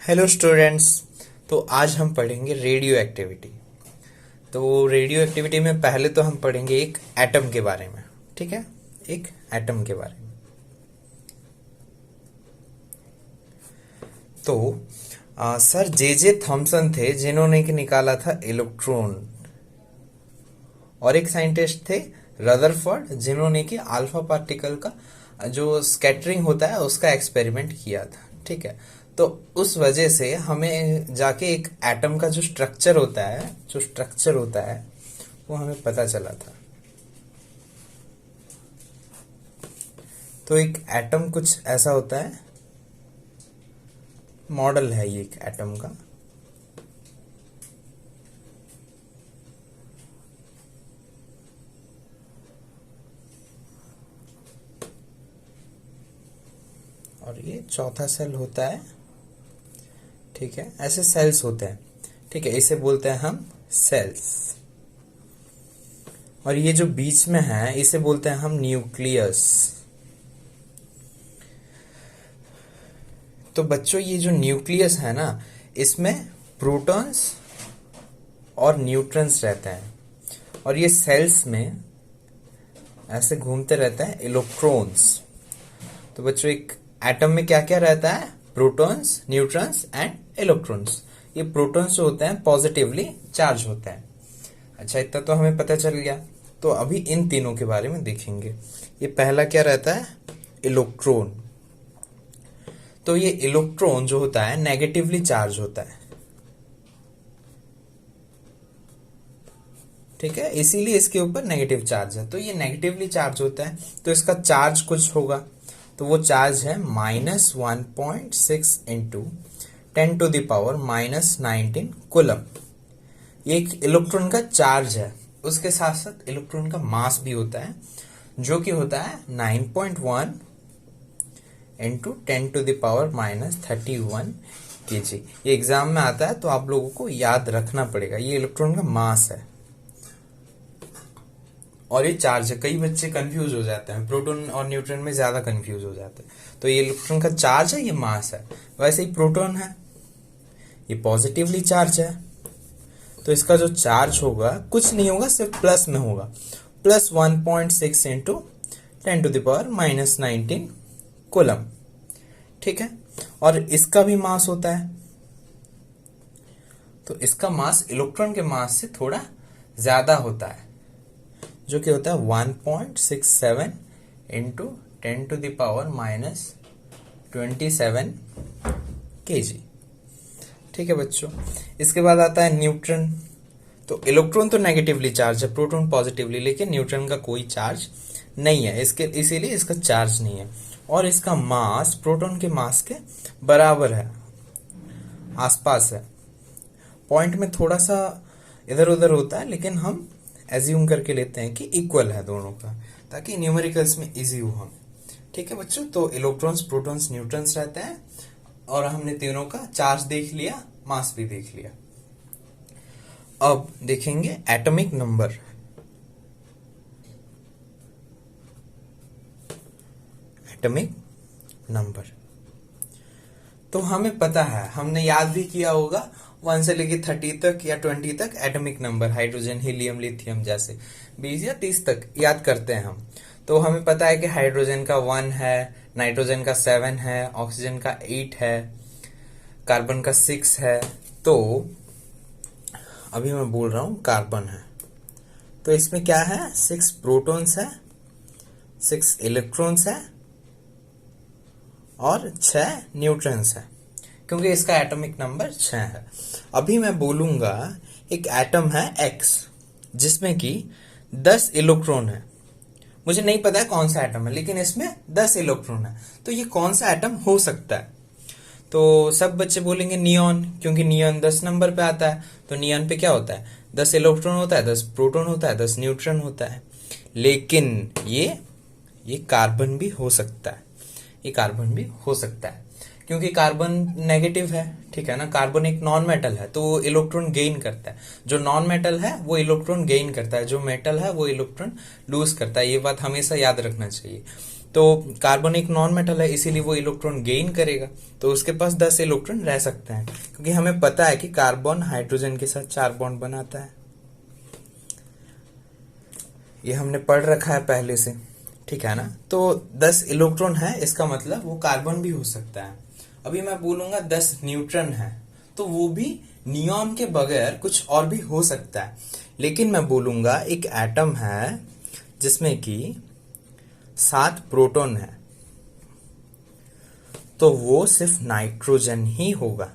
Hello students. तो आज हम पढ़ेंगे रेडियो एक्टिविटी। तो रेडियो एक्टिविटी में पहले तो हम पढ़ेंगे एक एटम के बारे में। ठीक है, एक एटम के बारे में। तो सर जे थॉमसन थे जिन्होंने निकाला था इलेक्ट्रॉन, और एक साइंटिस्ट थे रदरफोर्ड जिन्होंने कि अल्फा पार्टिकल का जो स्कैटरिंग होता है उसका एक्सपेरिमेंट किया था। ठीक है, तो उस वजह से हमें जाके एक एटम का जो स्ट्रक्चर होता है वो हमें पता चला था। तो एक एटम कुछ ऐसा होता है, मॉडल है ये एक एटम का। और ये चौथा सेल होता है। ठीक है, ऐसे सेल्स होते हैं। ठीक है, इसे बोलते हैं हम सेल्स। और ये जो बीच में है इसे बोलते हैं हम न्यूक्लियस। तो बच्चों ये जो न्यूक्लियस है ना, इसमें प्रोटॉन्स और न्यूट्रॉन्स रहते हैं, और ये सेल्स में ऐसे घूमते रहते हैं इलेक्ट्रॉन्स। तो बच्चों एक एटम में क्या क्या रहता है? Protons, neutrons and electrons. ये प्रोटॉन्स जो होते हैं पॉजिटिवली चार्ज होते हैं। अच्छा, इतना तो हमें पता चल गया। तो अभी इन तीनों के बारे में देखेंगे। ये पहला क्या रहता है? इलेक्ट्रॉन। तो ये इलेक्ट्रॉन जो होता है नेगेटिवली चार्ज होता है। ठीक है, इसीलिए इसके ऊपर नेगेटिव चार्ज है। तो ये नेगेटिवली चार्ज होता है, तो इसका चार्ज कुछ होगा। तो वो चार्ज है -1.6 इंटू 10⁻⁻19 कूलम। ये एक इलेक्ट्रॉन का चार्ज है। उसके साथ साथ इलेक्ट्रॉन का मास भी होता है, जो कि होता है 9.1 इंटू 10⁻⁻31 kg। ये एग्जाम में आता है तो आप लोगों को याद रखना पड़ेगा। ये इलेक्ट्रॉन का मास है और ये चार्ज है। कई बच्चे कंफ्यूज हो जाते हैं, प्रोटॉन और न्यूट्रॉन में ज्यादा कंफ्यूज हो जाते हैं। तो ये इलेक्ट्रॉन का चार्ज है, ये मास है। वैसे ही प्रोटॉन है, ये पॉजिटिवली चार्ज है। तो इसका जो चार्ज होगा कुछ नहीं होगा, सिर्फ प्लस में होगा, +1.6 इंटू 10⁻⁻19 कूलम। ठीक है, और इसका भी मास होता है। तो इसका मास इलेक्ट्रॉन के मास से थोड़ा ज्यादा होता है, जो कि होता है 1.67 इंटू 10⁻⁻27 kg। ठीक है बच्चों, इसके बाद आता है न्यूट्रॉन। तो इलेक्ट्रॉन तो नेगेटिवली चार्ज है, प्रोटॉन पॉजिटिवली, लेकिन न्यूट्रॉन का कोई चार्ज नहीं है, इसीलिए इसका चार्ज नहीं है। और इसका मास प्रोटॉन के मास के बराबर है, आसपास है। पॉइंट में थोड़ा सा इधर उधर होता है, लेकिन हम एज्यूम करके लेते हैं कि इक्वल है दोनों का, ताकि न्यूमेरिकल्स में इजी हो हम। ठीक है बच्चों, तो इलेक्ट्रॉन्स, प्रोटॉन्स, न्यूट्रॉन्स रहते हैं, और हमने तीनों का चार्ज देख लिया, मास भी देख लिया। अब देखेंगे एटॉमिक नंबर। एटॉमिक नंबर तो हमें पता है, हमने याद भी किया होगा 1 से लेके 30 तक या 20 तक atomic number, hydrogen, helium, lithium जैसे 20 या 30 तक याद करते हैं हम। तो हमें पता है कि हाइड्रोजन का 1 है, नाइट्रोजन का 7 है, ऑक्सीजन का 8 है, कार्बन का 6 है। तो अभी मैं बोल रहा हूं कार्बन है, तो इसमें क्या है? 6 प्रोटॉन्स है, 6 इलेक्ट्रॉन्स है और 6 न्यूट्रॉन्स है, क्योंकि इसका एटॉमिक नंबर 6 है। अभी मैं बोलूंगा एक एटम है X, जिसमें कि 10 इलेक्ट्रॉन है। मुझे नहीं पता है कौन सा एटम है, लेकिन इसमें 10 इलेक्ट्रॉन है। तो ये कौन सा एटम हो सकता है? तो सब बच्चे बोलेंगे नियॉन, क्योंकि नियॉन 10 नंबर पे आता है। तो नियॉन पे क्या होता है? 10 इलेक्ट्रॉन होता है, 10 प्रोटॉन होता है, 10 न्यूट्रॉन होता है। लेकिन ये कार्बन भी हो सकता है, ये कार्बन भी हो सकता है, क्योंकि कार्बन नेगेटिव है। ठीक है ना, कार्बन एक नॉन मेटल है, तो वो इलेक्ट्रॉन गेन करता है। जो नॉन मेटल है वो इलेक्ट्रॉन गेन करता है, जो मेटल है वो इलेक्ट्रॉन लूज करता है। ये बात हमेशा याद रखना चाहिए। तो कार्बन एक नॉन मेटल है, इसीलिए वो इलेक्ट्रॉन गेन करेगा, तो उसके पास 10 इलेक्ट्रॉन रह सकते हैं, क्योंकि हमें पता है कि कार्बन हाइड्रोजन के साथ 4 बॉन्ड बनाता है। ये हमने पढ़ रखा है पहले से, ठीक है ना। तो 10 इलेक्ट्रॉन है, इसका मतलब वो कार्बन भी हो सकता है। अभी मैं बोलूंगा 10 न्यूट्रॉन है, तो वो भी नियॉन के बगैर कुछ और भी हो सकता है। लेकिन मैं बोलूंगा एक एटम है जिसमें कि 7 प्रोटॉन है, तो वो सिर्फ नाइट्रोजन ही होगा,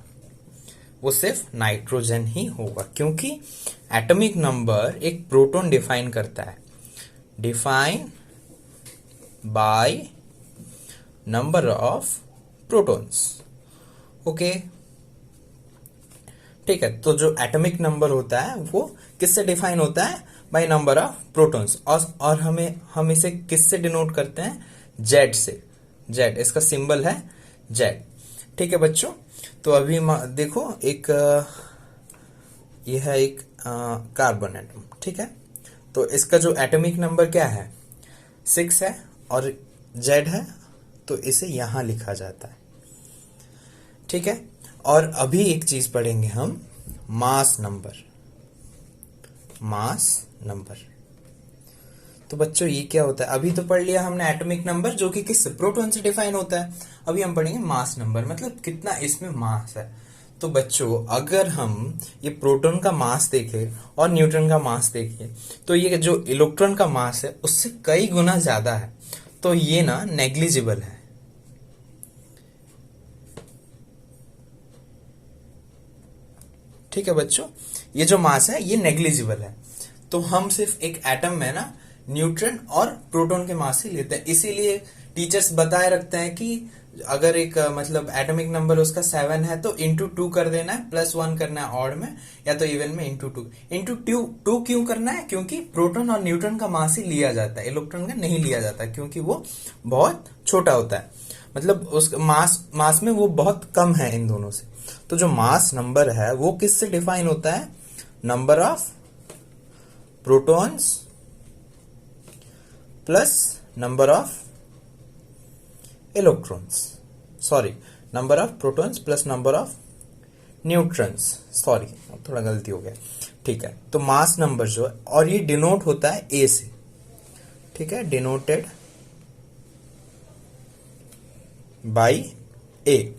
वो सिर्फ नाइट्रोजन ही होगा, क्योंकि एटॉमिक नंबर एक प्रोटॉन डिफाइन करता है, define by number of protons. Okay, ठीक है। तो जो एटॉमिक नंबर होता है वो किससे डिफाइन होता है? By number of protons. और हम इसे किससे डिनोट करते हैं? जेड से। जेड, इसका सिंबल है जेड, ठीक है बच्चों। तो अभी देखो, एक यह है एक कार्बन एटम, ठीक है। तो इसका जो एटॉमिक नंबर क्या है? 6 है, और जेड है, तो इसे यहां लिखा जाता है, ठीक है। और अभी एक चीज पढ़ेंगे हम, मास नंबर। मास नंबर, तो बच्चों ये क्या होता है? अभी तो पढ़ लिया हमने एटॉमिक नंबर, जो कि किस प्रोटॉन से डिफाइन होता है। अभी हम पढ़ेंगे मास नंबर, मतलब कितना इसमें मास है। तो बच्चों, अगर हम ये प्रोटॉन का मास देखें और न्यूट्रॉन का मास देखें, तो ये जो इलेक्ट्रॉन का मास है उससे कई गुना ज्यादा है, तो ये ना नेग्लिजिबल है। ठीक है बच्चों, ये जो मास है ये नेग्लिजिबल है। तो हम सिर्फ एक एटम में ना न्यूट्रॉन और प्रोटॉन के मास ही लेते हैं, इसीलिए टीचर्स बताए रखते हैं कि अगर एक मतलब एटॉमिक नंबर उसका 7 है तो इंटू 2 कर देना है, +1 करना है ऑड में, या तो इवन में इंटू 2। इंटू 2 क्यों करना है? क्योंकि प्रोटॉन और न्यूट्रॉन का मास ही लिया जाता है, इलेक्ट्रॉन का नहीं लिया जाता, क्योंकि वो बहुत छोटा होता है, मतलब उस मास में वो बहुत कम है इन दोनों से। तो जो मास नंबर है वो किससे डिफाइन होता है? Number of protons plus number of electrons, sorry, number of protons plus number of neutrons, sorry थोड़ा गलती हो गया, ठीक है। तो मास नंबर जो है, और ये डिनोट होता है ए से, ठीक है, डिनोटेड बाई ए,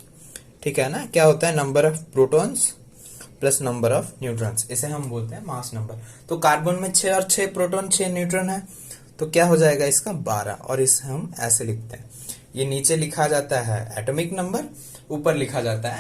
ठीक है ना। क्या होता है? Number of protons plus number of neutrons, इसे हम बोलते हैं मास नंबर। तो कार्बन में 6 और 6 प्रोटॉन 6 न्यूट्रॉन है, तो क्या हो जाएगा इसका? 12, और इसे हम ऐसे लिखते हैं। ये नीचे लिखा जाता है एटॉमिक नंबर, ऊपर लिखा जाता है